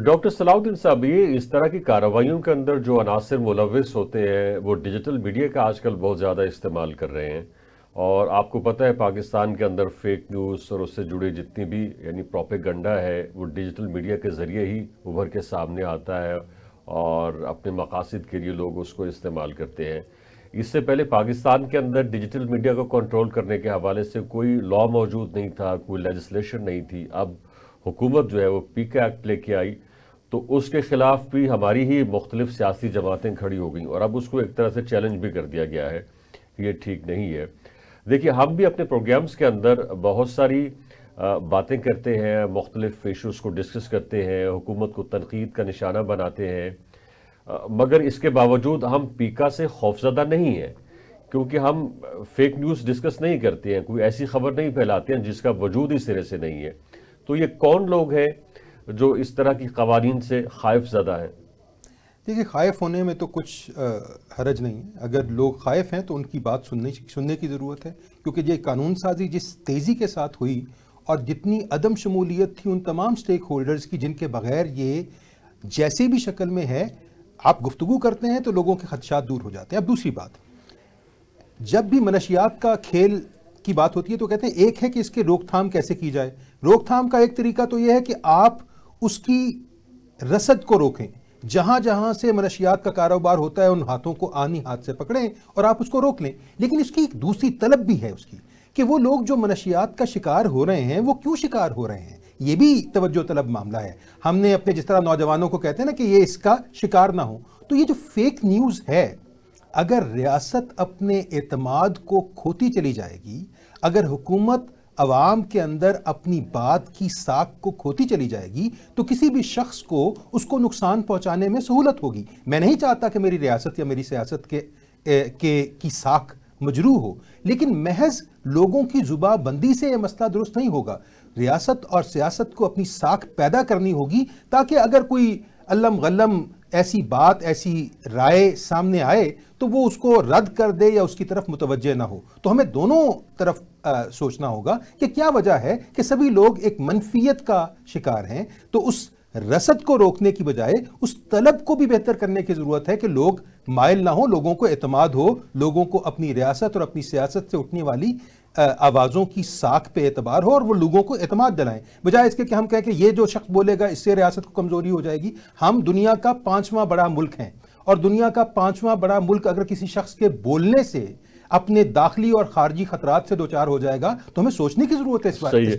Doctor صلاح الدین صاحب، یہ اس طرح کی کارروائیوں کے اندر جو عناصر ملوث ہوتے ہیں وہ ڈیجیٹل میڈیا کا آج کل بہت زیادہ استعمال کر رہے ہیں، اور آپ کو پتہ ہے پاکستان کے اندر فیک نیوز اور اس سے جڑے جتنی بھی یعنی پروپیگنڈا ہے وہ ڈیجیٹل میڈیا کے ذریعے ہی ابھر کے سامنے آتا ہے، اور اپنے مقاصد کے لیے لوگ اس کو استعمال کرتے ہیں۔ اس سے پہلے پاکستان کے اندر ڈیجیٹل میڈیا کو کنٹرول کرنے کے حوالے سے کوئی لا موجود نہیں تھا، کوئی لیجسلیشن نہیں تھی۔ اب حکومت جو ہے وہ پیکا ایکٹ لے کے آئی تو اس کے خلاف بھی ہماری ہی مختلف سیاسی جماعتیں کھڑی ہو گئیں، اور اب اس کو ایک طرح سے چیلنج بھی کر دیا گیا ہے کہ یہ ٹھیک نہیں ہے۔ دیکھیے، ہم بھی اپنے پروگرامز کے اندر بہت ساری باتیں کرتے ہیں، مختلف ایشوز کو ڈسکس کرتے ہیں، حکومت کو تنقید کا نشانہ بناتے ہیں، مگر اس کے باوجود ہم پیکا سے خوفزدہ نہیں ہیں، کیونکہ ہم فیک نیوز ڈسکس نہیں کرتے ہیں، کوئی ایسی خبر نہیں پھیلاتے ہیں جس کا وجود ہی سرے سے نہیں ہے۔ تو یہ کون لوگ ہیں جو اس طرح کی قوانین سے خائف زدہ ہیں؟ دیکھیے، خائف ہونے میں تو کچھ حرج نہیں ہے۔ اگر لوگ خائف ہیں تو ان کی بات سننے کی ضرورت ہے، کیونکہ یہ قانون سازی جس تیزی کے ساتھ ہوئی اور جتنی عدم شمولیت تھی ان تمام سٹیک ہولڈرز کی، جن کے بغیر یہ جیسے بھی شکل میں ہے آپ گفتگو کرتے ہیں تو لوگوں کے خدشات دور ہو جاتے ہیں۔ اب دوسری بات، جب بھی منشیات کا کھیل کی بات ہوتی ہے تو کہتے ہیں ایک ہے کہ اس کے روک تھام کیسے کی جائے۔ روک تھام کا ایک طریقہ تو یہ ہے کہ آپ اس کی رسد کو روکیں، جہاں جہاں سے منشیات کا کاروبار ہوتا ہے ان ہاتھوں کو آنی ہاتھ سے پکڑیں اور آپ اس کو روک لیں۔ لیکن اس کی ایک دوسری طلب بھی ہے اس کی، کہ وہ لوگ جو منشیات کا شکار ہو رہے ہیں وہ کیوں شکار ہو رہے ہیں، یہ بھی توجہ طلب معاملہ ہے۔ ہم نے اپنے جس طرح نوجوانوں کو کہتے ہیں نا کہ یہ اس کا شکار نہ ہو، تو یہ جو فیک نیوز ہے، اگر ریاست اپنے اعتماد کو کھوتی چلی جائے گی، اگر حکومت عوام کے اندر اپنی بات کی ساکھ کو کھوتی چلی جائے گی، تو کسی بھی شخص کو اس کو نقصان پہنچانے میں سہولت ہوگی۔ میں نہیں چاہتا کہ میری ریاست یا میری سیاست کی ساکھ مجروح ہو، لیکن محض لوگوں کی زباں بندی سے یہ مسئلہ درست نہیں ہوگا۔ ریاست اور سیاست کو اپنی ساکھ پیدا کرنی ہوگی، تاکہ اگر کوئی علم غلم ایسی بات، ایسی رائے سامنے آئے تو وہ اس کو رد کر دے یا اس کی طرف متوجہ نہ ہو۔ تو ہمیں دونوں طرف سوچنا ہوگا کہ کیا وجہ ہے کہ سبھی لوگ ایک منفیت کا شکار ہیں۔ تو اس رسد کو روکنے کی بجائے اس طلب کو بھی بہتر کرنے کی ضرورت ہے کہ لوگ مائل نہ ہو، لوگوں کو اعتماد ہو، لوگوں کو اپنی ریاست اور اپنی سیاست سے اٹھنے والی آوازوں کی ساکھ پہ اعتبار ہو، اور وہ لوگوں کو اعتماد دلائیں، بجائے اس کے کہ ہم کہیں کہ یہ جو شخص بولے گا اس سے ریاست کو کمزوری ہو جائے گی۔ ہم دنیا کا 5واں بڑا ملک ہیں، اور دنیا کا 5واں بڑا ملک اگر کسی شخص کے بولنے سے اپنے داخلی اور خارجی خطرات سے دوچار ہو جائے گا تو ہمیں سوچنے کی ضرورت ہے اس بارے میں۔